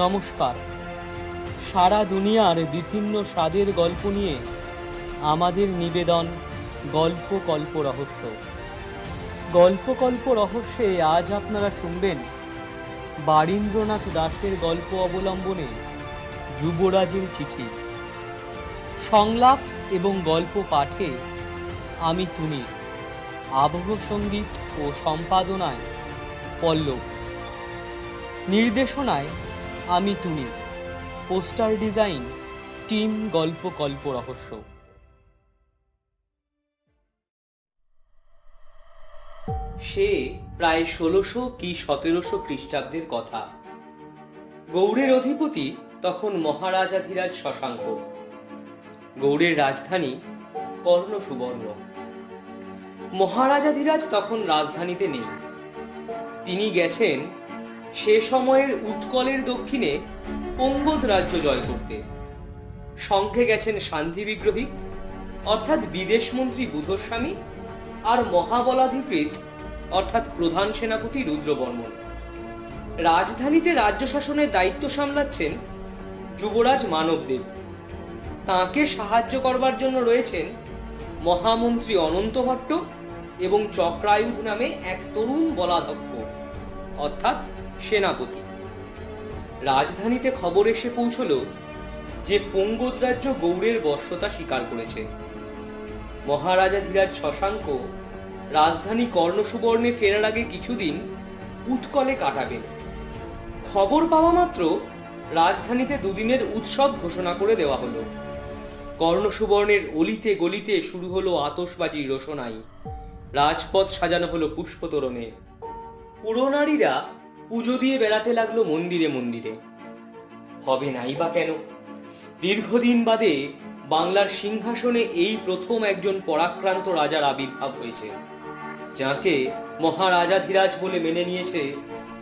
নমস্কার। সারা দুনিয়ার বিভিন্ন স্বাদের গল্প নিয়ে আমাদের নিবেদন গল্প কল্প রহস্য। গল্প কল্প রহস্যে আজ আপনারা শুনবেন বারীন্দ্রনাথ দাশের গল্প অবলম্বনে যুবরাজের চিঠি। সংলাপ এবং গল্প পাঠে আমি তুনি, আবহ সঙ্গীত ও সম্পাদনায় পল্লব, নির্দেশনায় আমি তুনি, পোস্টার ডিজাইন টিম গল্প কল্প রহস্য। সে প্রায় ১৬০০ কি ১৭০০ খ্রিস্টাব্দের কথা। গৌড়ের অধিপতি তখন মহারাজাধিরাজ শশাঙ্ক। গৌড়ের রাজধানী কর্ণসুবর্ণ। মহারাজাধিরাজ তখন রাজধানীতে নেই। তিনি গেছেন সে সময়ের উৎকলের দক্ষিণে পঙ্গদ রাজ্য জয় করতে। সঙ্গে গেছেন শান্তি বিগ্রহিক অর্থাৎ বিদেশমন্ত্রী বুধস্বামী আর মহাবলাধিকৃত অর্থাৎ প্রধান সেনাপতি রুদ্রবর্মন। রাজধানীতে রাজ্য শাসনের দায়িত্ব সামলাচ্ছেন যুবরাজ মানবদেব। তাঁকে সাহায্য করবার জন্য রয়েছেন মহামন্ত্রী অনন্ত ভট্ট এবং চক্রায়ুধ নামে এক তরুণ বলাধ্যক্ষ অর্থাৎ সেনাপতি। রাজধানীতে খবর এসে পৌঁছল যে পঙ্গদ রাজ্য গৌড়ের বশ্যতা স্বীকার করেছে। মহারাজাধিরাজ শশাঙ্ক রাজধানী কর্ণসুবর্ণে ফেরার আগে কিছুদিন উৎকলে কাটাবেন। খবর পাওয়া মাত্র রাজধানীতে দুদিনের উৎসব ঘোষণা করে দেওয়া হলো। কর্ণসুবর্ণের অলিতে গলিতে শুরু হলো আতশবাজি রোশনাই। রাজপথ সাজানো হলো পুষ্পতোরণে। পুরনারীরা পুজো দিয়ে বেড়াতে লাগলো মন্দিরে মন্দিরে। হবে নাই বা কেন? দীর্ঘদিন বাদে বাংলার সিংহাসনে এই প্রথম একজন পরাক্রান্ত রাজার আবির্ভাব হয়েছে, যাকে মহারাজাধিরাজ বলে মেনে নিয়েছে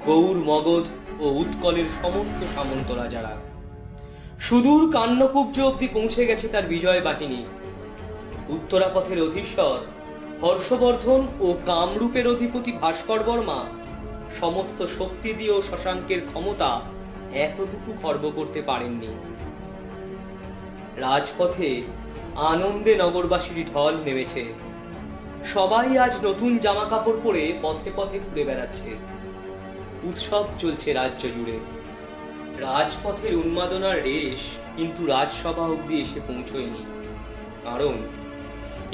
গৌড়, মগধ ও উৎকলের সমস্ত সামন্ত রাজারা। সুদূর কান্নকুব্জ অব্দি পৌঁছে গেছে তার বিজয় বাহিনী। উত্তরাপথের অধীশ্বর হর্ষবর্ধন ও কামরূপের অধিপতি ভাস্কর বর্মা সমস্ত শক্তি দিয়েও শশাঙ্কের ক্ষমতা এতটুকু খর্ব করতে পারেননি। রাজপথে আনন্দে নগরবাসীর ঢল নেমেছে। সবাই আজ নতুন জামা কাপড় পরে পথে পথে ঘুরে বেড়াচ্ছে। উৎসব চলছে রাজ্য জুড়ে। রাজপথের উন্মাদনার রেশ কিন্তু রাজসভা অব্দি এসে পৌঁছয়নি। কারণ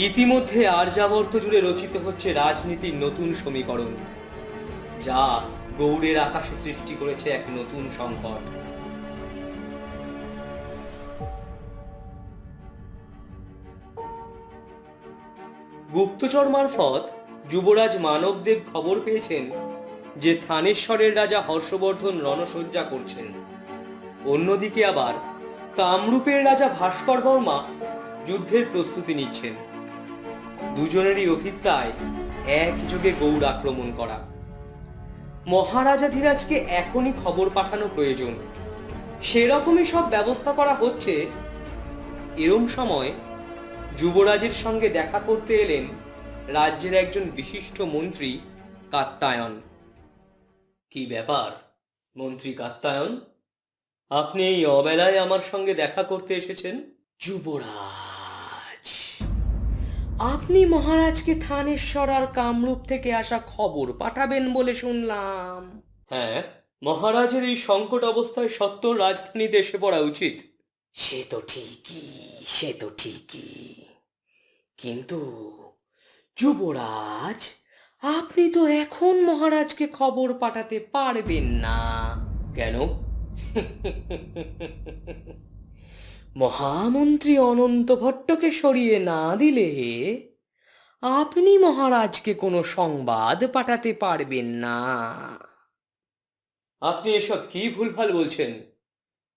ইতিমধ্যে আর্যাবর্ত জুড়ে রচিত হচ্ছে রাজনীতির নতুন সমীকরণ, যা গৌড়ের আকাশে সৃষ্টি করেছে এক নতুন সংকট। গুপ্তচর মারফত যুবরাজ মানবদেব খবর পেয়েছেন যে থানেশ্বরের রাজা হর্ষবর্ধন রণসজ্জা করছেন। অন্যদিকে আবার কামরূপের রাজা ভাস্কর বর্মা যুদ্ধের প্রস্তুতি নিচ্ছেন। দুজনেরই অভিপ্রায় একযোগে গৌড় আক্রমণ করা। মহারাজাধিরাজকে এখনই খবর পাঠানো প্রয়োজন। সেরকমই সব ব্যবস্থা করা হচ্ছে। এরম সময় যুবরাজের সঙ্গে দেখা করতে এলেন রাজ্যের একজন বিশিষ্ট মন্ত্রী কাত্যায়ন। কি ব্যাপার মন্ত্রী কাত্যায়ন, আপনি এই অবেলায় আমার সঙ্গে দেখা করতে এসেছেন? যুবরাজ, আপনি মহারাজকে থানেশ্বর আর কামরূপ থেকে আসা খবর পাঠাবেন বলে শুনলাম। হ্যাঁ, মহারাজের এই সংকট অবস্থায় সত্ত্বর রাজধানীতে এসে পড়া উচিত। সে তো ঠিকই, কিন্তু যুবরাজ, আপনি তো এখন মহারাজকে খবর পাঠাতে পারবেন না। কেন? মহামন্ত্রী অনন্ত ভট্টকে সরিয়ে না দিলে আপনি মহারাজকে কোনো সংবাদ পাঠাতে পারবেন না। আপনি এসব কি ভুলভাল বলছেন?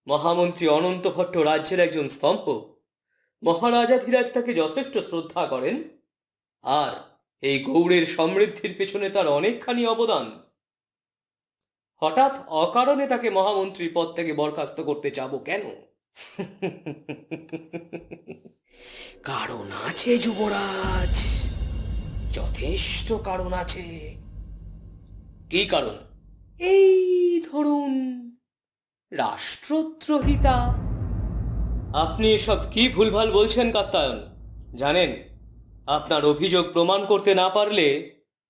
মহামন্ত্রী অনন্ত ভট্ট রাজ্যের একজন স্তম্ভ। মহারাজাধিরাজ তাকে যথেষ্ট শ্রদ্ধা করেন, আর এই গৌড়ের সমৃদ্ধির পেছনে তার অনেকখানি অবদান। হঠাৎ অকারণে তাকে মহামন্ত্রী পদ থেকে বরখাস্ত করতে যাব কেন? কারণ আছে যুবরাজ, যথেষ্ট কারণ আছে। কি কারণ? এই ধরুন, রাষ্ট্রদ্রোহিতা। আপনি এসব কি ভুলভাল বলছেন কাত্তায়ন? জানেন, আপনার অভিযোগ প্রমাণ করতে না পারলে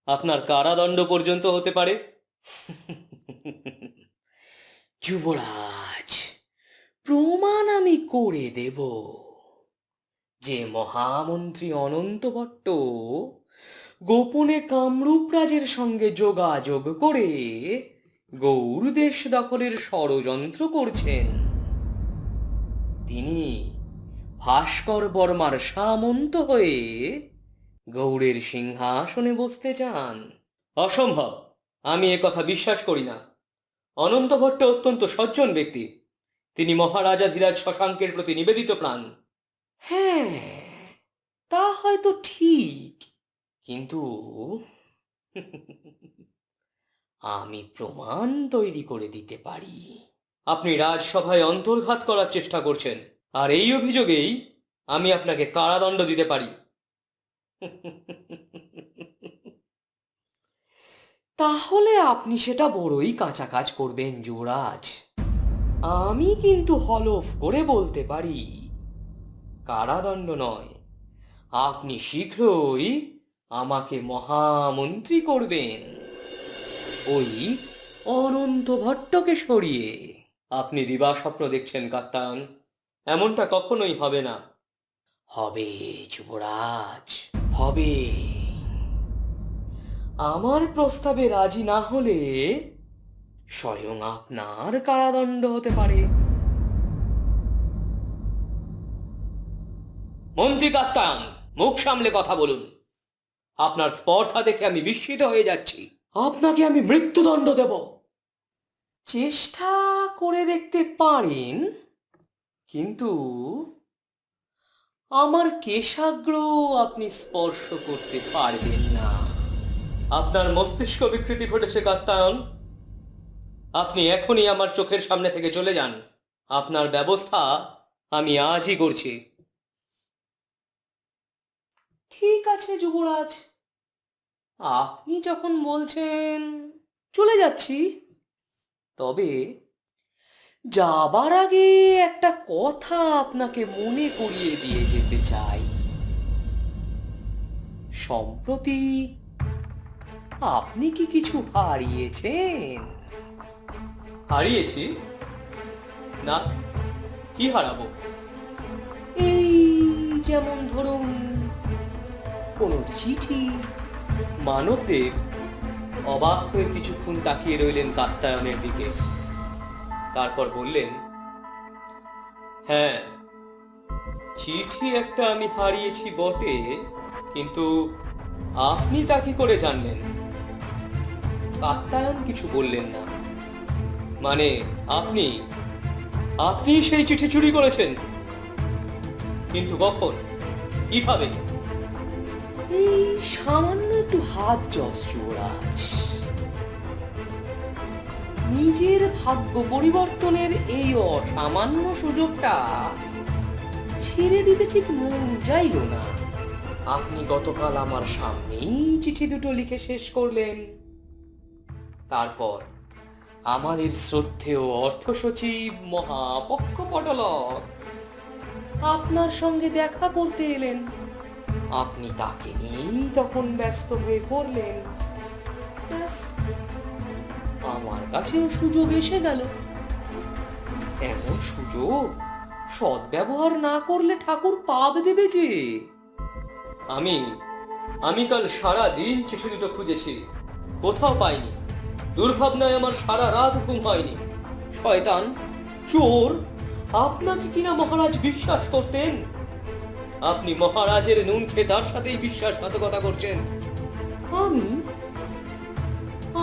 আপনার কারাদণ্ড পর্যন্ত হতে পারে। যুবরাজ, প্রমাণ আমি করে দেব যে মহামন্ত্রী অনন্ত ভট্ট গোপনে কামরূপ রাজের সঙ্গে যোগাযোগ করে গৌড় দেশ দখলের ষড়যন্ত্র করছেন। তিনি ভাস্কর বর্মার সামন্ত হয়ে গৌড়ের সিংহাসনে বসতে চান। অসম্ভব, আমি এ কথা বিশ্বাস করি না। অনন্ত ভট্ট অত্যন্ত সজ্জন ব্যক্তি। তিনি মহারাজাধিরাজ শশাঙ্কের প্রতি নিবেদিত প্রাণ। হ্যাঁ, তা হয়তো ঠিক, কিন্তু আমি প্রমাণ তৈরি করে দিতে পারি। আপনি রাজসভায় অন্তর্ঘাত করার চেষ্টা করছেন, আর এই অভিযোগেই আমি আপনাকে কারাদণ্ড দিতে পারি। তাহলে আপনি সেটা বড়ই কাঁচা কাজ করবেন যুবরাজ। আমি কিন্তু হলফ করে বলতে পারি, কারাদণ্ড নয়, আপনি শীঘ্রই আমাকে মহামন্ত্রী করবেন, ওই অনন্ত ভট্টকে সরিয়ে। আপনি দিবা স্বপ্ন দেখছেন কাত্তায়ন, এমনটা কখনোই হবে না। হবে যুবরাজ, হবে। আমার প্রস্তাবে রাজি না হলে স্বয়ং আপনার কারাদণ্ড হতে পারে। মন্ত্রী কাত্তায়ন, মুখ সামলে কথা বলুন। আপনার স্পর্ধা দেখে আমি বিস্মিত হয়ে যাচ্ছি। আপনাকে আমি মৃত্যুদণ্ড দেব। চেষ্টা করে দেখতে পারেন, কিন্তু আমার কেশাগ্র আপনি স্পর্শ করতে পারবেন না। আপনার মস্তিষ্ক বিকৃতি ঘটেছে কাত্তায়ন। আপনি এখনই আমার চোখের সামনে থেকে চলে যান। আপনার ব্যবস্থা আমি আজই করছি। ঠিক আছে যুবরাজ, আপনি যখন বলছেন চলে যাচ্ছি। তবে যাবার আগে একটা কথা আপনাকে মনে করিয়ে দিয়ে যেতে চাই। সম্প্রতি আপনি কি কিছু হারিয়েছেন? হারিয়েছি? না, কি হারাবো? এই যেমন ধরুন কোনো চিঠি। মানবদেব অবাক হয়ে কিছুক্ষণ তাকিয়ে রইলেন কাত্তায়নের দিকে। তারপর বললেন, হ্যাঁ, চিঠি একটা আমি হারিয়েছি বটে, কিন্তু আপনি তা কি করে জানলেন? কাত্তায়ন কিছু বললেন না। মানে আপনি আপনি সেই চিঠি চুরি করেছেন? কিন্তু কখন, কিভাবে? এই সামান্য একটু হাত যশ যুবরাজ। নিজের ভাগ্য পরিবর্তনের এই অসামান্য সুযোগটা ছেড়ে দিতে ঠিক মন চাইল না। আপনি গতকাল আমার সামনেই চিঠি দুটো লিখে শেষ করলেন। তারপর আমাদের শ্রদ্ধেয় অর্থ সচিব মহাপক্ষপটলক আপনার সঙ্গে দেখা করতে এলেন। আপনি তাকে নিয়েই তখন ব্যস্ত হয়ে পড়লেন। ব্যাস, আমার কাছেও সুযোগ এসে গেল। এমন সুযোগ সদ্ব্যবহার না করলে ঠাকুর পাপ দেবে যে। আমি কাল সারা দিন চিঠি দুটো খুঁজেছি, কোথাও পাইনি। দুর্ভাবনায় আমার সারা রাত ঘুম হয়নি। শয়তান, চোর, আপনাকে কিনা মহারাজ বিশ্বাস করতেন। আপনি মহারাজের নুন খেয়ে তার সাথেই বিশ্বাসঘাতকতা করছেন।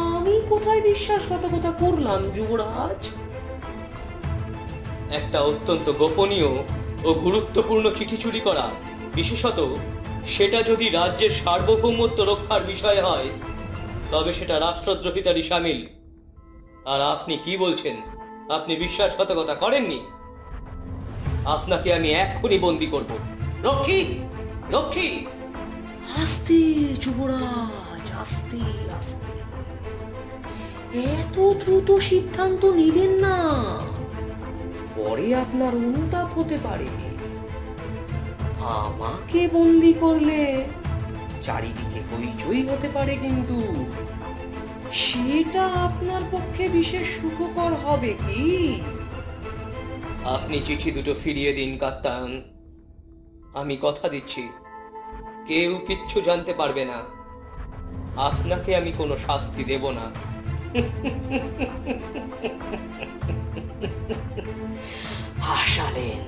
আমি কোথায় বিশ্বাসঘাতকতা করলাম যুবরাজ? একটা অত্যন্ত গোপনীয় ও গুরুত্বপূর্ণ চিঠি চুরি করা, বিশেষত সেটা যদি রাজ্যের সার্বভৌমত্ব রক্ষার বিষয় হয়, তবে সেটা রাষ্ট্রদ্রোহিতারই শামিল। আর আপনি কি বলছেন? আপনি বিশ্বাসঘাতকতা করেননি? আপনাকে আমি এক্ষুনি বন্দি করব। রক্ষী, রক্ষী! আস্তে যুবরাজ, আস্তে আস্তে। এত দ্রুত সিদ্ধান্ত নিবেন না। পরে আপনার অনুতাপ হতে পারে। আমাকে বন্দি করলে চারিদিকে হইচই হতে পারে, কিন্তু সেটা আপনার পক্ষে বিশেষ সুখকর হবে কি? আপনি চিঠি দুটো ফিরিয়ে দিন কাত্তায়ন। আমি কথা দিচ্ছি, কেউ কিচ্ছু জানতে পারবে না। আপনাকে আমি কোনো শাস্তি দেব না। হাসালেন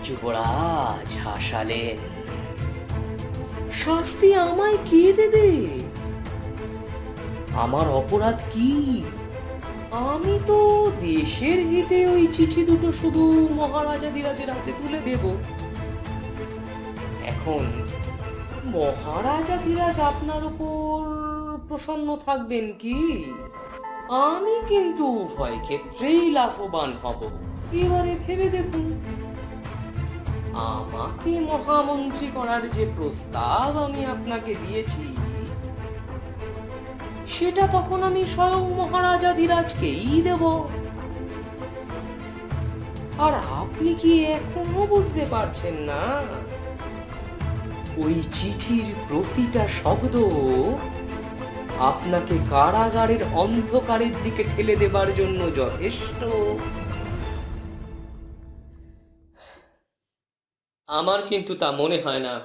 যুবরাজ, হাসালেন। শাস্তি আমায় কে দেবে? আমার অপরাধ কি? আমি তো দেশের হিতে ওই চিঠি দুটো শুধু মহারাজাধিরাজের হাতে তুলে দেব। এখন মহারাজাধিরাজ আপনার উপর প্রসন্ন থাকবেন কি? আমি কিন্তু উভয় ক্ষেত্রেই লাভবান হব। এবারে ভেবে দেখুন, আমাকে মহামন্ত্রী করার যে প্রস্তাব আমি আপনাকে দিয়েছি, সেটা তখন আমি স্বয়ং মহারাজাধিরাজকেই দেব। আর আপনি কি এখনো বুঝতে পারছেন না? ওই চিঠির প্রতিটা শব্দ আপনাকে কারাগারের অন্ধকারের দিকে ঠেলে দেবার জন্য যথেষ্ট। আমার কিন্তু তা মনে হয় না।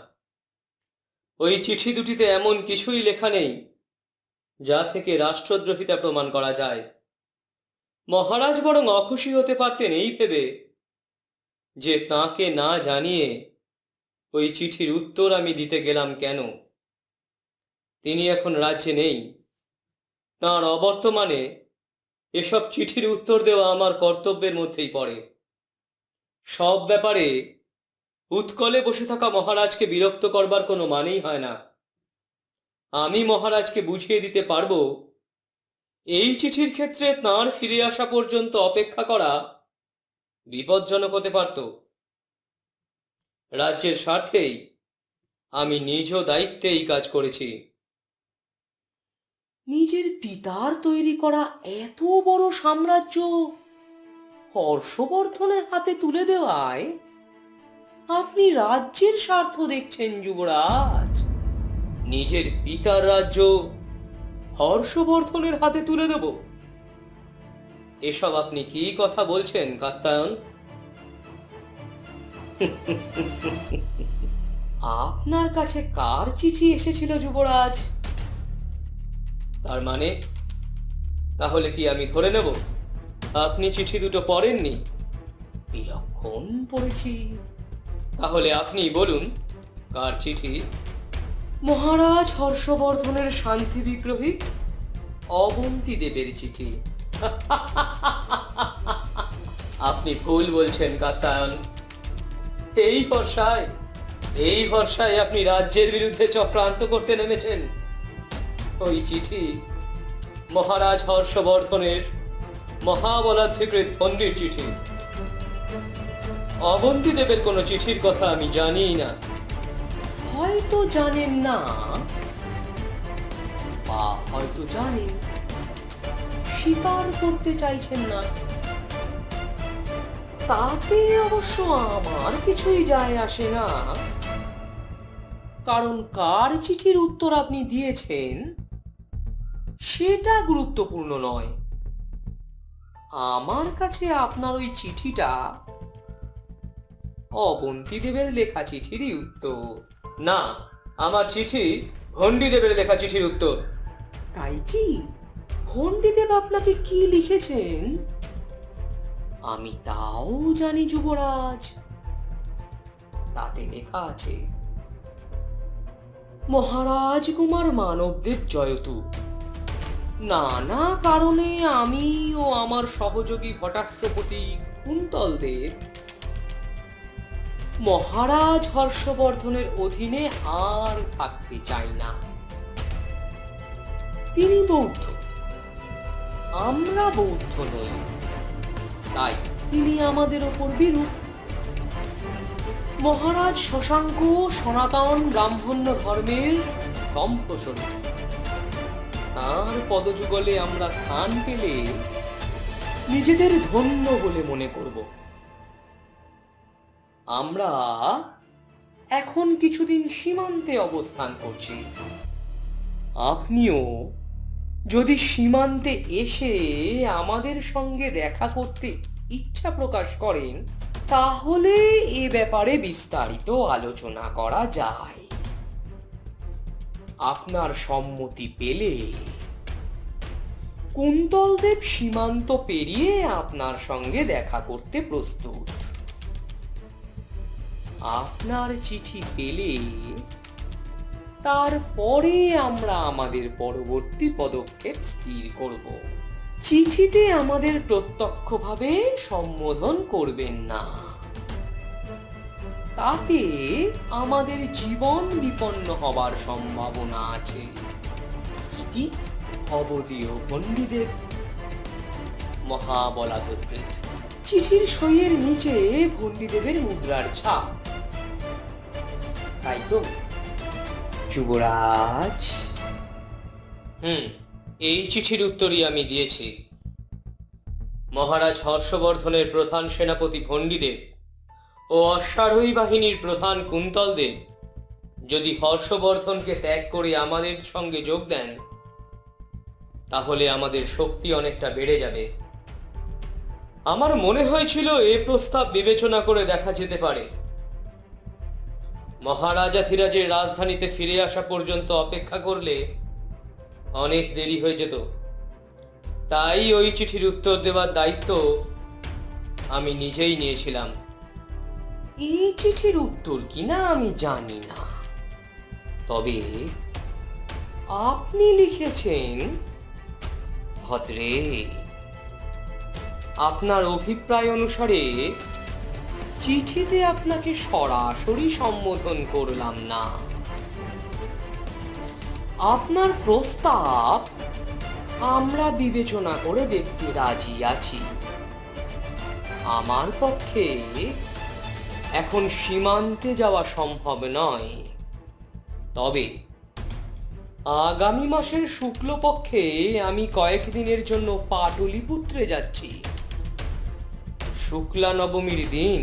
ওই চিঠি দুটিতে এমন কিছুই লেখা নেই যা থেকে রাষ্ট্রদ্রোহিতা প্রমাণ করা যায়। মহারাজ বরং অখুশি হতে পারতেন এই ভেবে যে তাকে না জানিয়ে ওই চিঠির উত্তর আমি দিতে গেলাম কেন। তিনি এখন রাজ্যে নেই, তাঁর অবর্তমানে এসব চিঠির উত্তর দেওয়া আমার কর্তব্যের মধ্যেই পড়ে। সব ব্যাপারে উৎকলে বসে থাকা মহারাজকে বিরক্ত করবার কোনো মানেই হয় না। আমি মহারাজকে বুঝিয়ে দিতে পারবো এই চিঠির ক্ষেত্রে তাঁর ফিরে আসা পর্যন্ত অপেক্ষা করা বিপজ্জনক হতে পারত। রাজ্যের স্বার্থেই আমি নিজ দায়িত্বে এই কাজ করেছি। নিজের পিতার তৈরি করা এত বড় সাম্রাজ্য হর্ষবর্ধনের হাতে তুলে দেওয়ায় আপনি রাজ্যের স্বার্থ দেখছেন যুবরাজ? নিজের পিতার রাজ্য হর্ষবর্ধনের হাতে তুলে দেব? এসব আপনি কি কথা বলছেন কাত্তায়ন? আপনার কাছে কার চিঠি এসেছিল যুবরাজ? তার মানে তাহলে কি আমি ধরে নেব আপনি চিঠি দুটো পড়েননি? বিলক্ষণ পড়েছি। তাহলে আপনি বলুন কার চিঠি? মহারাজ হর্ষবর্ধনের শান্তি বিগ্রহী অবন্তী দেবের চিঠি। আপনি ভুল বলছেন কাত্তায়ন। এই ভরসায় আপনি রাজ্যের বিরুদ্ধে চক্রান্ত করতে নেমেছেন। ওই চিঠি মহারাজ হর্ষবর্ধনের মহাবলাধিকৃত ফন্ডির চিঠি। অবন্তী দেবের কোনো চিঠির কথা আমি জানি না। হয়তো জানেন না, বা হয়তো জানেন, স্বীকার করতে চাইছেন না। তাতে অবশ্য আমার কিছুই যায় আসে না, কারণ কার চিঠির উত্তর আপনি দিয়েছেন সেটা গুরুত্বপূর্ণ নয়। আমার কাছে আপনার ওই চিঠিটা অবন্তী দেবের লেখা চিঠিরই উত্তর। না, আমার চিঠি ভণ্ডীদেবের লেখা চিঠির উত্তর। তাই কি? ভণ্ডীদেব আপনাকে কি লিখেছেন আমি তাও জানি যুবরাজ। তাতে লেখা আছে, মহারাজ কুমার মানবদেব জয়তু, নানা কারণে আমি ও আমার সহযোগী ভটাশ্বপতি কুন্তল দেব মহারাজ হর্ষবর্ধনের অধীনে আর থাকতে চাই না। তিনি বৌদ্ধ, আমরা বৌদ্ধ নই, তাই তিনি আমাদের ওপর বিরূপ। মহারাজ শশাঙ্ক সনাতন ব্রাহ্মণ্য ধর্মের স্তম্ভস্বরূপ। তাঁর পদযুগলে আমরা স্থান পেলে নিজেদের ধন্য বলে মনে করব। আমরা এখন কিছুদিন সীমান্তে অবস্থান করছি। আপনিও যদি সীমান্তে এসে আমাদের সঙ্গে দেখা করতে ইচ্ছা প্রকাশ করেন, তাহলে এ ব্যাপারে বিস্তারিত আলোচনা করা যায়। আপনার সম্মতি পেলে কুন্তলদেব সীমান্ত পেরিয়ে আপনার সঙ্গে দেখা করতে প্রস্তুত। আপনার চিঠি পেলে তারপরে আমরা আমাদের পরবর্তী পদক্ষেপ স্থির করব। চিঠিতে আমাদের প্রত্যক্ষভাবে সম্বোধন করবেন না, তাতে আমাদের জীবন বিপন্ন হবার সম্ভাবনা আছে। ইতি অবদীয় পণ্ডিতের মহাবলাধকৃত। চিঠির সইয়ের নিচে পণ্ডিতদেবের মুদ্রার ছাপ। তাই তো যুবরাজ? এই চিঠির উত্তরই আমি দিয়েছি। মহারাজ হর্ষবর্ধনের প্রধান সেনাপতি ভণ্ডিদেব ও অশ্বারোহী বাহিনীর প্রধান কুন্তলদেব যদি হর্ষবর্ধনকে ত্যাগ করে আমাদের সঙ্গে যোগ দেন, তাহলে আমাদের শক্তি অনেকটা বেড়ে যাবে। আমার মনে হয়েছিল এ প্রস্তাব বিবেচনা করে দেখা যেতে পারে। মহারাজাধিরাজের রাজধানীতে ফিরে আসা পর্যন্ত অপেক্ষা করলে অনেক দেরি হয়ে যেত। তাই ওই চিঠির উত্তর দেওয়ার দায়িত্ব আমি নিজেই নিয়েছিলাম। এই চিঠির উত্তর কিনা আমি জানি না, তবে আপনি লিখেছেন, ভদ্রে, আপনার অভিপ্রায় অনুসারে চিঠিতে আপনাকে সরাসরি সম্বোধন করলাম না। আপনার প্রস্তাব আমরা বিবেচনা করে দেখতে রাজি আছি। আমার পক্ষে এখন সীমান্তে যাওয়া সম্ভব নয়, তবে আগামী মাসের শুক্লপক্ষে আমি কয়েকদিনের জন্য পাটলিপুত্রে যাচ্ছি। শুক্লা নবমীর দিন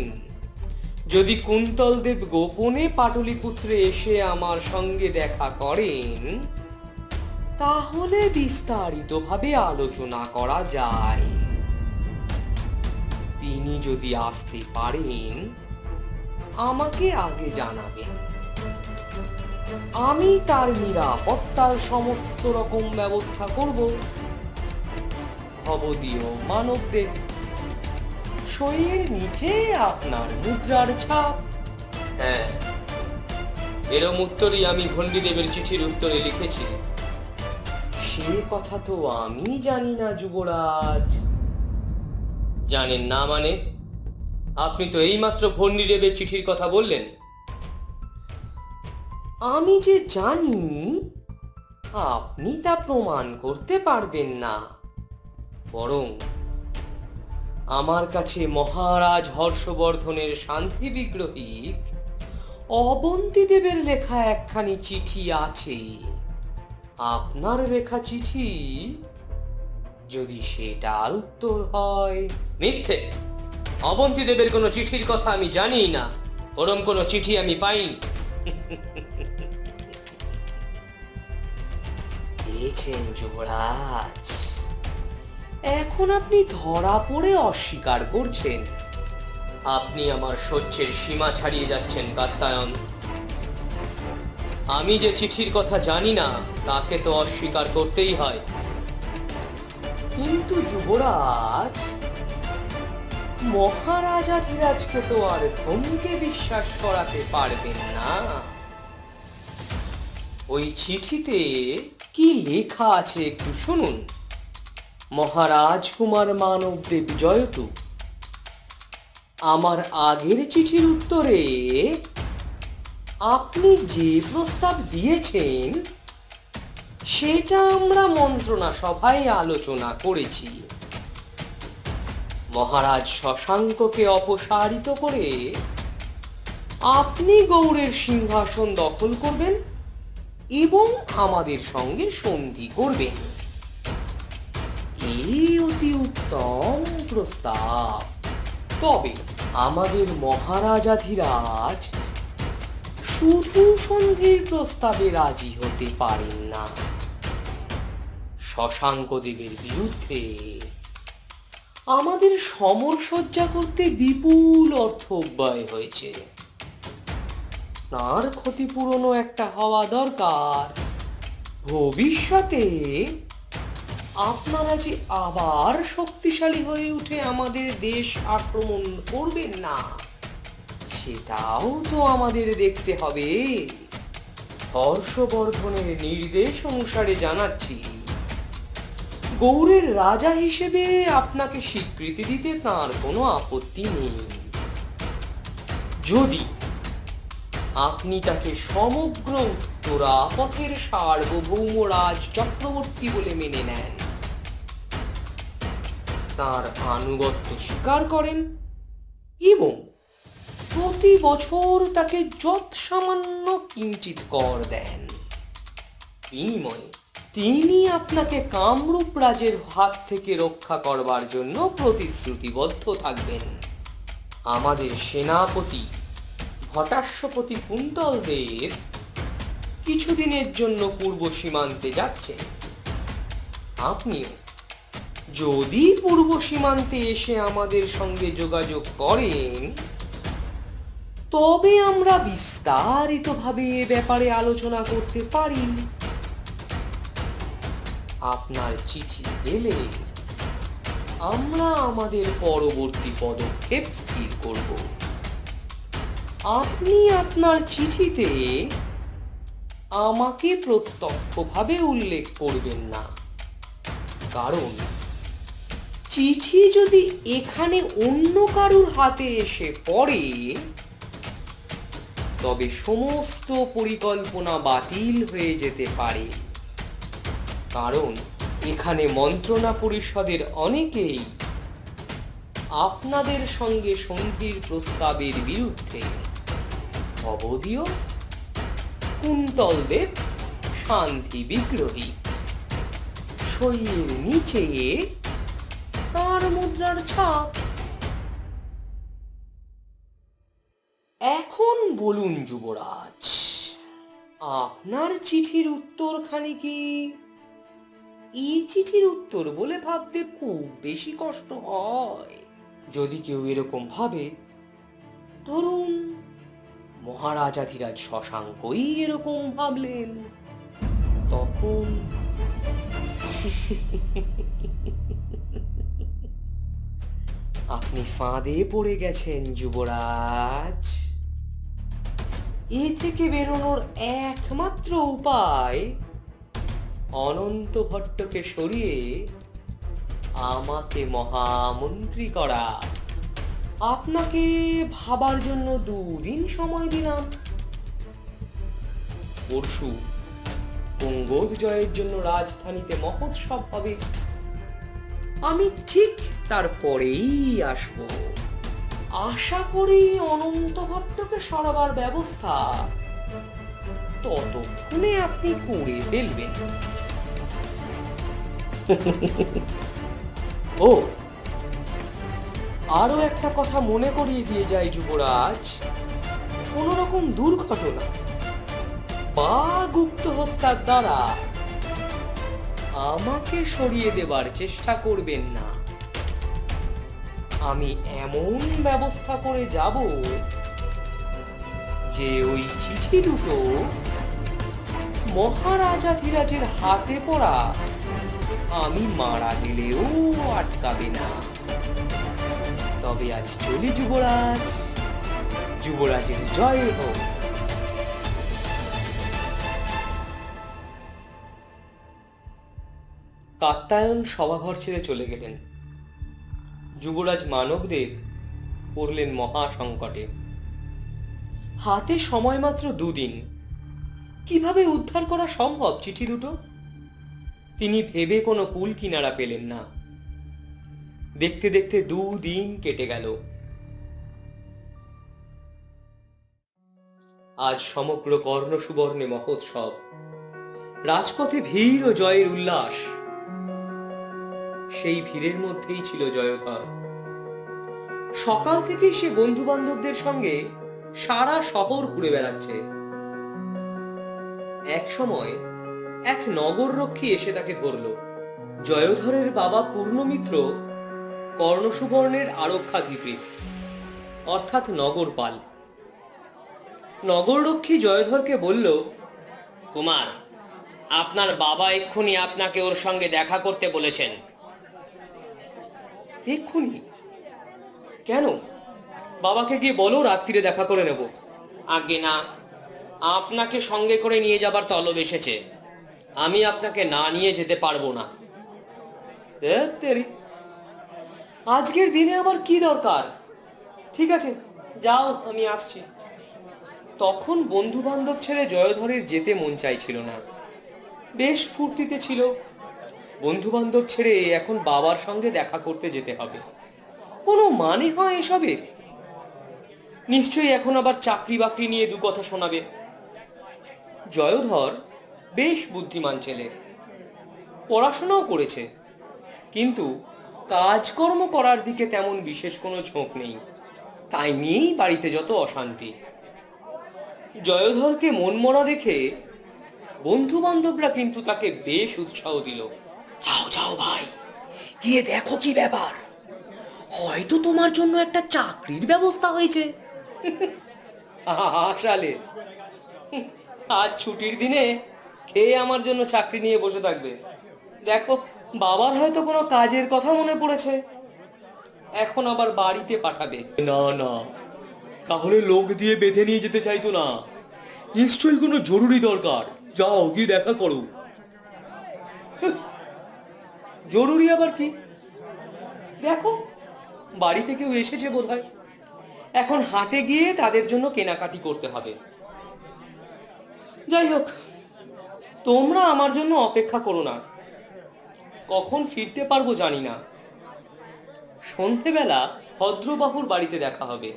যদি কুন্তলদেব গোপনে পাটলিপুত্রে এসে আমার সঙ্গে দেখা করেন, তাহলে বিস্তারিতভাবে আলোচনা করা যায়। তিনি যদি আসতে পারেন, আমাকে আগে জানাবেন। আমি তার নিরাপত্তার সমস্ত রকম ব্যবস্থা করব। ভবদীয় মানবদেব। সইয়ের নিচে আপনার মুদ্রার ছাপ। হ্যাঁ, এরম উত্তরই আমি ভণ্ডিদেবের চিঠির উত্তরে লিখেছি। সে কথা তো আমি জানি না যুবরাজ। জানেন না মানে? আপনি তো এইমাত্র ভণ্ডিদেবের চিঠির কথা বললেন। আমি যে জানি, আপনি তা প্রমাণ করতে পারবেন না। বরং আমার কাছে মহারাজ হর্ষবর্ধনের শান্তি বিগ্রহিক অবন্তীদেবের লেখা একখানি চিঠি আছে। আপনার লেখা চিঠি যদি সেটার উত্তর হয়। মিথ্যে! অবন্তীদেবের কোনো চিঠির কথা আমি জানি না, ওরম কোনো চিঠি আমি পাইনি। পেয়েছেন যুবরাজ। এখন আপনি ধরা পড়ে অস্বীকার করছেন। আপনি আমার সহ্যের সীমা ছাড়িয়ে যাচ্ছেন কাত্যায়ন। আমি যে চিঠির কথা জানি না, তাকে তো অস্বীকার করতেই হয়। কিন্তু যুবরাজ, মহারাজাধিরাজকে তো আর ধমকে বিশ্বাস করাতে পারবেন না। ওই চিঠিতে কি লেখা আছে একটু শুনুন। মহারাজ কুমার মানবদেব জয়তু। আমার আগের চিঠির উত্তরে আপনি যে প্রস্তাব দিয়েছেন, সেটা আমরা মন্ত্রণা সভায় আলোচনা করেছি। মহারাজ শশাঙ্ককে অপসারিত করে আপনি গৌড়ের সিংহাসন দখল করবেন এবং আমাদের সঙ্গে সন্ধি করবেন। এ অতি উত্তম প্রস্তাব। তবে আমাদের মহারাজাধিরাজ শুধু সন্ধির প্রস্তাবে রাজি হতে পারেন না। শশাঙ্কদেবের বিরুদ্ধে আমাদের সমরসজ্জা করতে বিপুল অর্থ ব্যয় হয়েছে। তার ক্ষতিপূরণও একটা হওয়া দরকার। ভবিষ্যতে আপনারা যে আবার শক্তিশালী হয়ে উঠে আমাদের দেশ আক্রমণ করবেন না, সেটাও তো আমাদের দেখতে হবে। হর্ষবর্ধনের নির্দেশ অনুসারে জানাচ্ছি, গৌড়ের রাজা হিসেবে আপনাকে স্বীকৃতি দিতে তার কোনো আপত্তি নেই, যদি আপনি তাকে সমগ্র উত্তরাপথের সার্বভৌম রাজ চক্রবর্তী বলে মেনে নেন, তার আনুগত্য স্বীকার করেন এবং প্রতি বছর তাকে যৎসামান্য কিঞ্চিৎ কর দেন। বিনিময়ে তিনি আপনাকে কামরূপ রাজের হাত থেকে রক্ষা করবার জন্য প্রতিশ্রুতিবদ্ধ থাকবেন। আমাদের সেনাপতি ভটাশ্বপতি কুন্তলদেব কিছুদিনের জন্য পূর্ব সীমান্তে যাচ্ছেন। আপনিও যদি পূর্ব সীমান্তে এসে আমাদের সঙ্গে যোগাযোগ করেন, তবে আমরা বিস্তারিতভাবে এ ব্যাপারে আলোচনা করতে পারি। আপনার চিঠি পেলে আমরা আমাদের পরবর্তী পদক্ষেপ স্থির করব। আপনি আপনার চিঠিতে আমাকে প্রত্যক্ষভাবে উল্লেখ করবেন না, কারণ চিঠি যদি এখানে অন্য কারুর হাতে এসে পড়ে, তবে সমস্ত পরিকল্পনা বাতিল হয়ে যেতে পারে। কারণ এখানে মন্ত্রণা পরিষদের অনেকেই আপনাদের সঙ্গে সন্ধির প্রস্তাবের বিরুদ্ধে। অবধিও কুন্তলদেব শান্তি বিগ্রহী, সইয়ের নিচে তার মুদ্রার ছাপ। এখন বলুন যুবরাজ, আপনার চিঠির উত্তরখানি কি এই চিঠির উত্তর বলে ভাবতে খুব বেশি কষ্ট হয়? যদি কেউ এরকম ভাবে, ধরুন মহারাজাধিরাজ শশাঙ্কই এরকম ভাবলেন, তখন আপনি ফাঁদে পড়ে গেছেন যুবরাজ। এ থেকে বেরোনোর একমাত্র উপায় অনন্ত ভট্টকে সরিয়ে আমাকে মহামন্ত্রী করা। আপনাকে ভাবার জন্য 2 দিন সময় দিলাম। পরশু গঙ্গোদ জয়ের জন্য রাজধানীতে মহোৎসব হবে। আমি ঠিক তারপরেই আসব। আশা করি অনন্ত ভট্টকে সরাবার ব্যবস্থা ততক্ষণে আপনি করে ফেলবেন। ও, আরো একটা কথা মনে করিয়ে দিয়ে যায় যুবরাজ, কোন রকম দুর্ঘটনা বা গুপ্ত হত্যার দ্বারা আমাকে সরিয়ে দেবার চেষ্টা করবেন না। আমি এমন ব্যবস্থা করে যাব যে ওই চিঠি দুটো মহারাজাধিরাজের হাতে পড়া আমি মারা গেলেও আটকাবে না। তবে আজ চলি যুবরাজ, যুবরাজের জয় হোক। কাত্যায়ন সভাঘর ছেড়ে চলে গেলেন। যুবরাজ মানবদেব পড়লেন মহা সংকটে। হাতে সময় মাত্র 2 দিন, কিভাবে উদ্ধার করা সম্ভব চিঠি দুটো? তিনি ভেবে কোনো কুল কিনারা পেলেন না। দেখতে দেখতে 2 দিন কেটে গেল। আজ সমগ্র কর্ণ সুবর্ণে মহোৎসব, রাজপথে ভিড় ও জয়ের উল্লাস। সেই ভিড়ের মধ্যেই ছিল জয়ধর। সকাল থেকেই সে বন্ধু বান্ধবদের সঙ্গে সারা শহর ঘুরে বেড়াচ্ছে। এক সময় এক নগররক্ষী এসে তাকে ধরল। জয়ধরের বাবা পূর্ণমিত্র কর্ণসুবর্ণের আরক্ষাধিপতি, অর্থাৎ নগরপাল। নগররক্ষী জয়ধরকে বলল, কুমার, আপনার বাবা এক্ষুনি আপনাকে ওর সঙ্গে দেখা করতে বলেছেন। এক্ষুনি? কেন? বাবাকে গিয়ে বলো রাত্রিরে দেখা করে নেব। আগে না, আপনাকে সঙ্গে করে নিয়ে যাবার তলব এসেছে, আমি আপনাকে না নিয়ে যেতে পারবো না। তেরি, আজকের দিনে আবার কি দরকার? ঠিক আছে, যাও, আমি আসছি। তখন বন্ধু বান্ধব ছেড়ে জয়ধরের যেতে মন চাইছিল না। বেশ ফুর্তিতে ছিল। বন্ধু বান্ধব ছেড়ে এখন বাবার সঙ্গে দেখা করতে যেতে হবে। কোনো মানে হয় এসবের? নিশ্চয়ই এখন আবার চাকরি বাকরি নিয়ে দু কথা শোনাবে। জয়ধর বেশ বুদ্ধিমান ছেলে, পড়াশোনাও করেছে, কিন্তু কাজকর্ম করার দিকে তেমন বিশেষ কোনো ঝোঁক নেই। তাই নিয়েই বাড়িতে যত অশান্তি। জয়ধরকে মনমরা দেখে বন্ধু বান্ধবরা কিন্তু তাকে বেশ উৎসাহ দিল। যাও যাও ভাই, গিয়ে দেখো কি ব্যাপার, হয়তো তোমার জন্য একটা চাকরির ব্যবস্থা হয়েছে। আসালে আজ ছুটির দিনে খেয়ে আমার জন্য চাকরি নিয়ে বসে থাকবে। দেখো, বাবার হয়তো কোনো কাজের কথা মনে পড়েছে, এখন আবার বাড়িতে পাঠাবে। না না, তাহলে লোক দিয়ে বেঁধে নিয়ে যেতে চাইতো না, নিশ্চয়ই কোনো জরুরি দরকার। যাও, গিয়ে দেখা করো। জরুরি আবার কি? দেখো, বাড়িতে কেউ এসেছে বোধহয়, এখন হাটে গিয়ে তাদের জন্য কেনাকাটি করতে হবে। যাই হোক, তোমরা আমার জন্য অপেক্ষা করো না, কখন ফিরতে পারবো জানি না। সন্ধেবেলা ভদ্রবাবুর বাড়িতে দেখা হবে।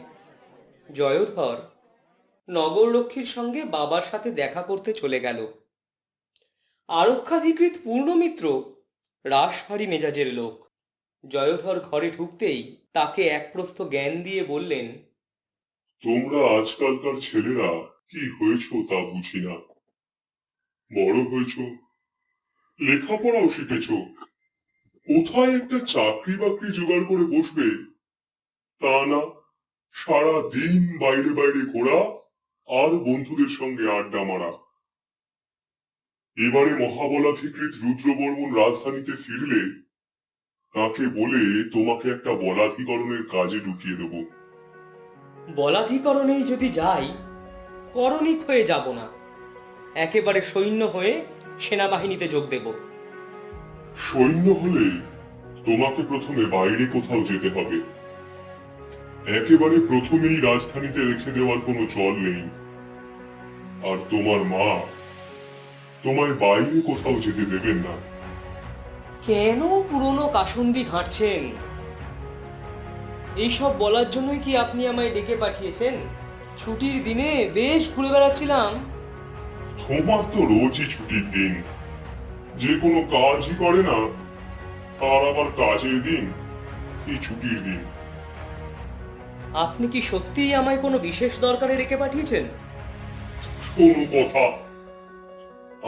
জয়ধর নগররক্ষীর সঙ্গে বাবার সাথে দেখা করতে চলে গেল। আরক্ষাধিকৃত পূর্ণমিত্র রাশভারী মেজাজের লোক। জয়ধর ঘরে ঢুকতেই তাকে এক প্রস্থ জ্ঞান দিয়ে বললেন, তোমরা আজকালকার ছেলেরা কি হয়েছ তা বুঝি না। বড় হয়েছ, লেখাপড়াও শিখেছ, কোথায় একটা চাকরি বাকরি জোগাড় করে বসবে তা না, সারা দিন বাইরে বাইরে ঘোরা আর বন্ধুদের সঙ্গে আড্ডা মারা। এবারে মহাবলাধিকৃত রুদ্রবর্মন রাজধানীতে ফিরলে তাকে বলে তোমাকে একটা বলাধিকরণের কাজে ঢুকিয়ে দেব। বলাধিকরণেই যদি যাই, করণিক হয়ে যাব না, একেবারে সৈন্য হয়ে সেনাবাহিনীতে যোগ দেব। সৈন্য হলে তোমাকে প্রথমে বাইরে কোথাও যেতে হবে। একেবারে প্রথমেই রাজধানীতে রেখে দেওয়ার কোনো চল নেই। আর তোমার মা তোমায় বাইরে কোথাও যেতে দেবেন না। কেন পুরনো কাসুন্দি ঘাঁটছেন? এইসব বলার জন্যই কি আপনি আমায় ডেকে পাঠিয়েছেন? ছুটির দিনে বেশ ঘুরে বেড়াচ্ছিলাম। তোমার তো রোজই ছুটির দিন, যে কোনো কাজই করে না তার আবার কাজের দিন কি ছুটির দিন? আপনি কি সত্যিই আমায় কোনো বিশেষ দরকারে ডেকে পাঠিয়েছেন? কোনো কথা,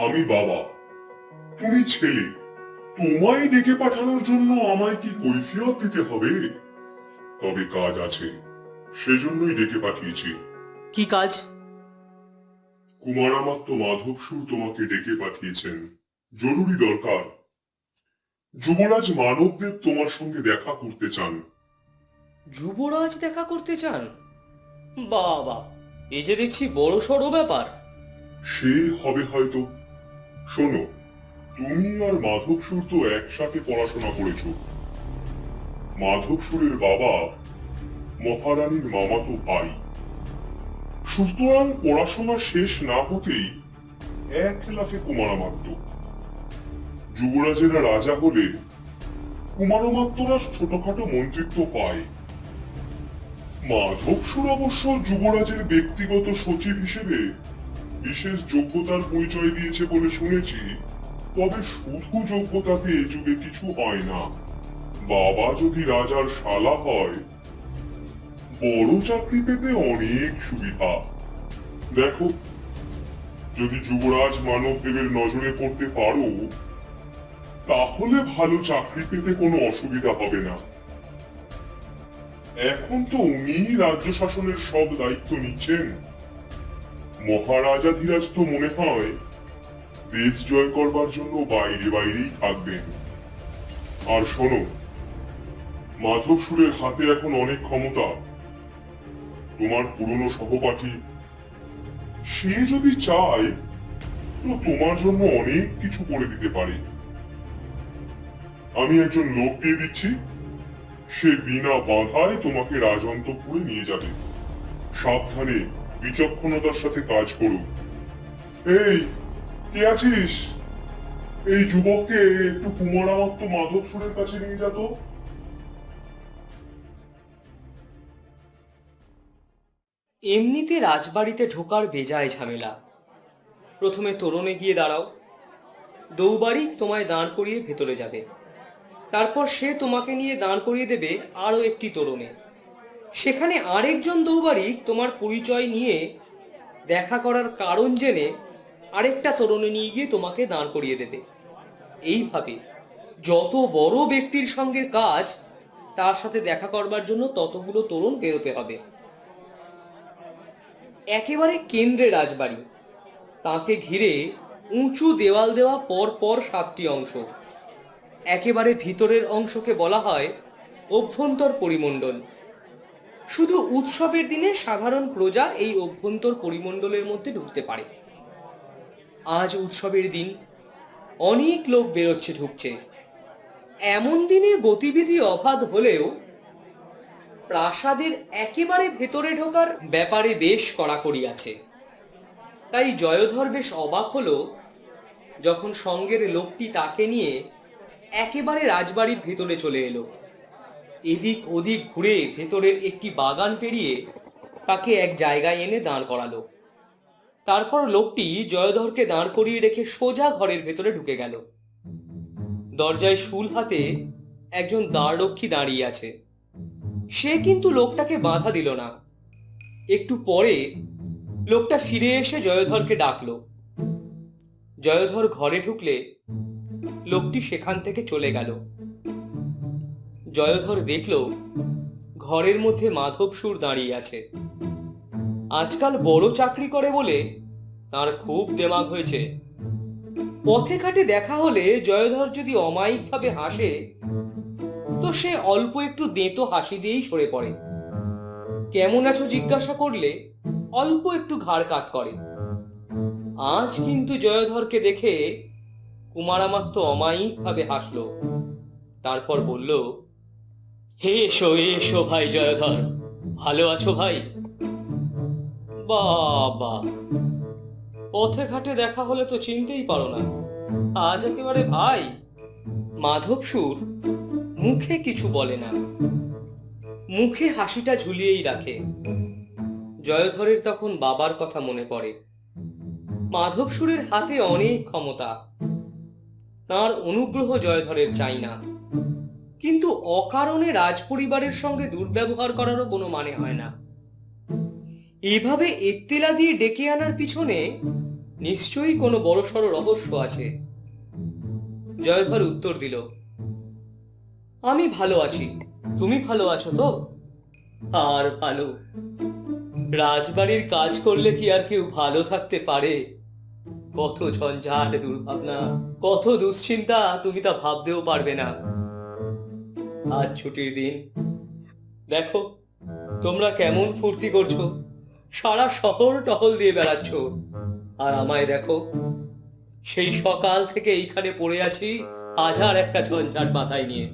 আমি বাবা, তুমি ছেলে, তোমায় ডেকে পাঠানোর জন্য আমায় কি কৈফিয়ত দিতে হবে? তবে কাজ আছে, সেজন্যই ডেকে পাঠিয়েছি। কি কাজ? কুমারামাত্য মাধবসুর তোমাকে ডেকে পাঠিয়েছেন, জরুরি দরকার। যুবরাজ মানবদেব তোমার সঙ্গে দেখা করতে চান। যুবরাজ দেখা করতে চান? বাবা, এই যে দেখছি বড় সড়ো ব্যাপার। সে হবে হয়তো। শোনো, তুমি আর মাধবসুর তো একসাথে পড়াশোনা করেছো। মাধবসুরের বাবা মহারানীর মামাতো ভাই। সুতরাং পড়াশোনা শেষ না হতেই এক লাফে কুমারামাত্য। যুবরাজেরা রাজা হলে কুমারামাত্যরা ছোটখাটো মন্ত্রিত্ব পায়। মাধবসুর অবশ্য যুবরাজের ব্যক্তিগত সচিব হিসেবে বিশেষ যোগ্যতার পরিচয় দিয়েছে বলে শুনেছি, তবে শুধু যোগ্যতাতে এ যুগে কিছু হয় না। বাবা যদি রাজার শালা হয়, বড় চাকরি পেতে অনেক সুবিধা। দেখো, যদি যুবরাজ মানবদেবের নজরে পড়তে পারো, তাহলে ভালো চাকরি পেতে কোনো অসুবিধা হবে না। এখন তো উনি রাজ্য শাসনের সব দায়িত্ব নিচ্ছেন। মহারাজাধিরাজ তো মনে হয় দেশ জয় করবার জন্য বাইরে বাইরেই থাকবেন। আর শোনো, মাধব সুরের হাতে এখন অনেক ক্ষমতা। তোমার পুরনো সহপাঠী, সে যদি চায় তো তোমার জন্য অনেক কিছু করে দিতে পারে। আমি একজন লোক দিয়ে দিচ্ছি, সে বিনা বাধায় তোমাকে রাজঅন্তঃপুরে নিয়ে যাবে। সাবধানে, বিচক্ষণতার সাথে কাজ করো। এই, কে আছিস? এই যুবককে একটু কুমারামাত্য মাধব সুরের কাছে নিয়ে যা তো। এমনিতে রাজবাড়িতে ঢোকার বেজায় ঝামেলা। প্রথমে তোরণে গিয়ে দাঁড়াও, দৌবাড়ি তোমায় দাঁড় করিয়ে ভেতরে যাবে। তারপর সে তোমাকে নিয়ে দাঁড় করিয়ে দেবে আরও একটি তোরণে। সেখানে আরেকজন দৌবাড়ি তোমার পরিচয় নিয়ে দেখা করার কারণ জেনে আরেকটা তোরণে নিয়ে গিয়ে তোমাকে দাঁড় করিয়ে দেবে। এইভাবে যত বড় ব্যক্তির সঙ্গে কাজ, তার সাথে দেখা করবার জন্য ততগুলো তোরণ বেরোতে হবে। একেবারে কেন্দ্রে রাজবাড়ি, তাকে ঘিরে উঁচু দেওয়াল দেওয়া পর পর 7টি অংশ। একেবারে ভিতরের অংশকে বলা হয় অভ্যন্তর পরিমণ্ডল। শুধু উৎসবের দিনে সাধারণ প্রজা এই অভ্যন্তর পরিমণ্ডলের মধ্যে ঢুকতে পারে। আজ উৎসবের দিন, অনেক লোক বেরোচ্ছে ঢুকছে। এমন দিনে গতিবিধি অবাধ হলেও প্রাসাদের একেবারে ভেতরে ঢোকার ব্যাপারে বেশ কড়াকড়ি আছে। তাই জয়ধর বেশ অবাক হলো যখন সঙ্গের লোকটি তাকে নিয়ে একেবারে রাজবাড়ির ভেতরে চলে এলো। এদিক ওদিক ঘুরে ভেতরের একটি বাগান পেরিয়ে তাকে এক জায়গায় এনে দাঁড় করালো। তারপর লোকটি জয়ধরকে দাঁড় করিয়ে রেখে সোজা ঘরের ভেতরে ঢুকে গেল। দরজায় শুল হাতে একজন দ্বাররক্ষী দাঁড়িয়ে আছে। সে কিন্তু লোকটাকে বাধা দিল না। একটু পরে লোকটা ফিরে এসে জয়ধরকে ডাকলো। জয়ধর ঘরে ঢুকলে লোকটি সেখান থেকে চলে গেল। জয়ধর দেখল ঘরের মধ্যে মাধব সুর দাঁড়িয়ে আছে। আজকাল বড় চাকরি করে বলে তার খুব দেমাগ হয়েছে। পথে ঘাটে দেখা হলে জয়ধর যদি অমায়িকভাবে হাসে, তো সে অল্প একটু দেঁতো হাসি দিয়েই সরে পড়ে। কেমন আছো জিজ্ঞাসা করলে অল্প একটু ঘাড় কাত করে। আজ কিন্তু জয়ধরকে দেখে কুমারামাত্য অমায়িকভাবে হাসলো। তারপর বলল, হে এসো এসো ভাই জয়ধর, ভালো আছো ভাই? বাবা, পথে ঘাটে দেখা হলে তো চিনতেই পারো না, আজ একেবারে ভাই। মাধব সুর মুখে কিছু বলে না, মুখে হাসিটা ঝুলিয়েই রাখে। জয়ধরের তখন বাবার কথা মনে পড়ে। মাধব সুরের হাতে অনেক ক্ষমতা, তার অনুগ্রহ জয়ধরের চাই না, কিন্তু অকারণে রাজপরিবারের সঙ্গে দুর্ব্যবহার করারও কোনো মানে হয় না। এভাবে এত্তেলা দিয়ে ডেকে আনার পিছনে নিশ্চয়ই কোনো বড়সড় রহস্য আছে। জয়ধর উত্তর দিল, আমি ভালো আছি, তুমি ভালো আছো তো? আর ভালো, রাজবাড়ির কাজ করলে কি আর কেউ ভালো থাকতে পারে? কত ঝঞ্ঝাট, দুর্ভাবনা, কত দুশ্চিন্তা, তুমি তা ভাবতেও পারবে না। আজ ছুটির দিন, দেখো তোমরা কেমন ফুর্তি করছো, সারা শহর টহল দিয়ে বেড়াচ্ছ। আর আমায় দেখো, সেই সকাল থেকে এইখানে পড়ে আছি হাজার একটা ঝঞ্ঝাট মাথায় নিয়ে।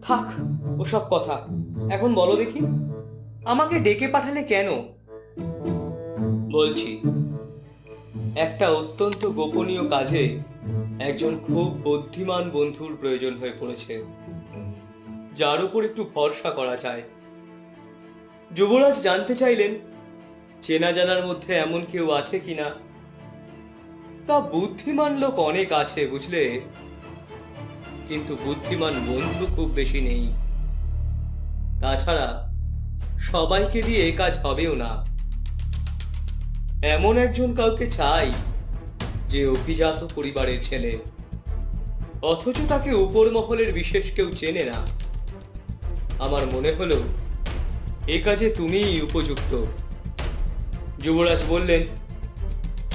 থাক ওসব কথা, এখন বলো দেখি আমাকে ডেকে পাঠালে কেন? বলছি, একটা অত্যন্ত গোপনীয় কাজে একজন খুব বুদ্ধিমান বন্ধুর প্রয়োজন হয়ে পড়েছে, যার উপর একটু ভরসা করা যায়। যুবরাজ জানতে চাইলেন চেনা জানার মধ্যে এমন কেউ আছে কিনা। তা বুদ্ধিমান লোক অনেক আছে বুঝলে, কিন্তু বুদ্ধিমান বন্ধু খুব বেশি নেই। তাছাড়া সবাইকে দিয়ে এ কাজ হবেও না। এমন একজন কাউকে চাই যে অভিজাত পরিবারের ছেলে, অথচ তাকে উপর মহলের বিশেষ কেউ চেনে না। আমার মনে হলো এ কাজে তুমিই উপযুক্ত। যুবরাজ বললেন,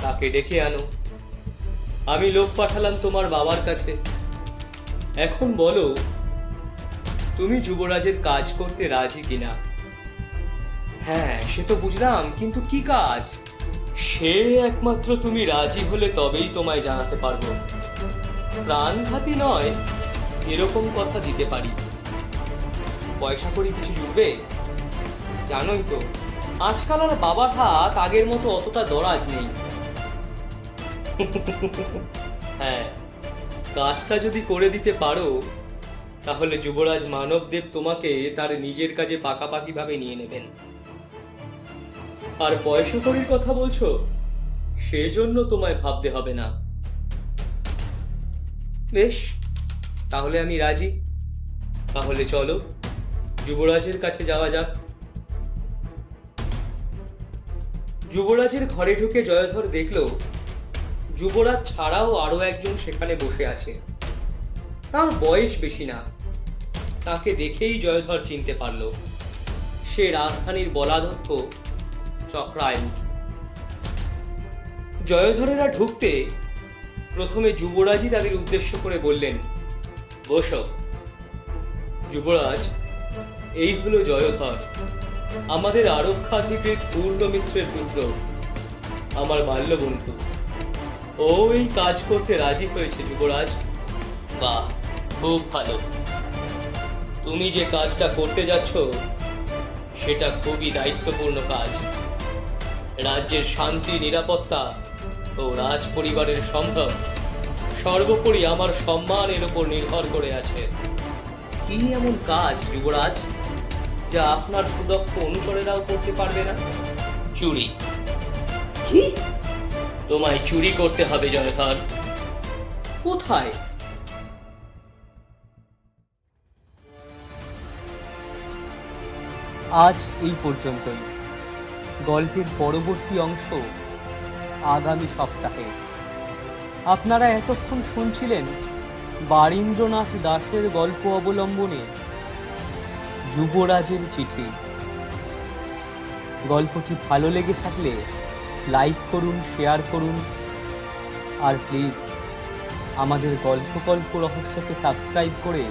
তাকে ডেকে আনো। আমি লোক পাঠালাম তোমার বাবার কাছে। এখন বলো, তুমি যুবরাজের কাজ করতে রাজি কিনা? হ্যাঁ, সে তো বুঝলাম, কিন্তু কি কাজ? সে একমাত্র তুমি রাজি হলে তবেই তোমায় জানাতে পারবো। প্রাণঘাতী নয়, এরকম কথা দিতে পারি। পয়সা করি কিছু জুটবে? জানোই তো, আজকাল আর বাবার হাত আগের মতো অতটা দরাজ নেই। হ্যাঁ, কাজটা যদি করে দিতে পারো, তাহলে যুবরাজ মানবদেব তোমাকে তার নিজের কাজে পাকাপাকি ভাবে নিয়ে নেবেন। আর পয়সা কড়ির কথা বলছো, সেজন্য তোমায় ভাবতে হবে না। বেশ, তাহলে আমি রাজি। তাহলে চলো যুবরাজের কাছে যাওয়া যাক। যুবরাজের ঘরে ঢুকে জয়ধর দেখল যুবরাজ ছাড়াও আরো একজন সেখানে বসে আছে। তার বয়স বেশি না। তাকে দেখেই জয়ধর চিনতে পারল। সে রাজধানীর বলাধ্যক্ষ চক্রায়ুধ। জয়ধরেরা ঢুকতে প্রথমে যুবরাজই তাদের উদ্দেশ্য করে বললেন, বসো। যুবরাজ, এই হলো জয়ধর, আমাদের আরক্ষাধিকৃত পূর্ণমিত্রের পুত্র, আমার বাল্য বন্ধু। ও এই কাজ করতে রাজি হয়েছে যুবরাজ। বাহ, খুব ভালো। তুমি যে কাজটা করতে যাচ্ছ সেটা খুবই দায়িত্বপূর্ণ কাজ। রাজ্যের শান্তি, নিরাপত্তা ও রাজ পরিবারের সম্ভব সর্বোপরি আমার সম্মানের উপর নির্ভর করে আছে। কি এমন কাজ যুবরাজ যা আপনার সুদক্ষ অনুচরেরাও করতে পারবে না? চুরি। কি? তোমায় চুরি করতে হবে জয়ধর। কোথায়? আজ এই পর্যন্তই। গল্পের পরবর্তী অংশ আগামী সপ্তাহে। আপনারা এতক্ষণ শুনছিলেন বারীন্দ্রনাথ দাশের গল্প অবলম্বনে যুবরাজের চিঠি। গল্পটি ভালো লেগে থাকলে লাইক করুন, শেয়ার করুন, আর প্লিজ আমাদের গল্প রহস্যকে সাবস্ক্রাইব করে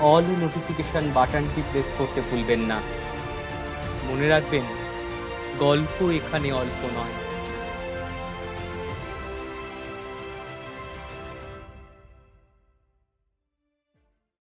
অল নোটিফিকেশন বাটনটি প্রেস করতে ভুলবেন না। মনে রাখবেন, গল্প এখানে অল্প নয়।